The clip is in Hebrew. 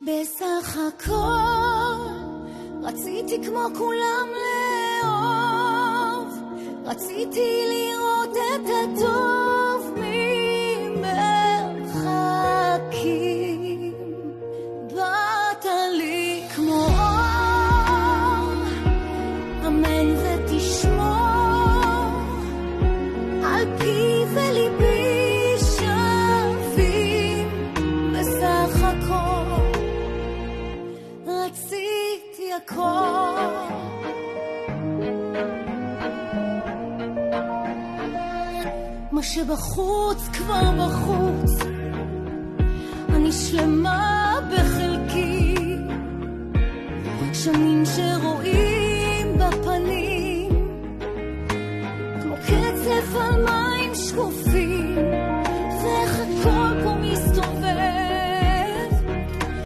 בסך הכל רציתי כמו כולם לאהוב, רציתי לראות את הטוב ממרחקים. באת לי כמו אור, אמן ותשמור, על פי וליבי שווים. בסך הכל רציתי הכל. מה שבחוץ כבר בחוץ, אני שלמה בחלקי, שנים שרואים בפנים כמו קצף על מים שקופים.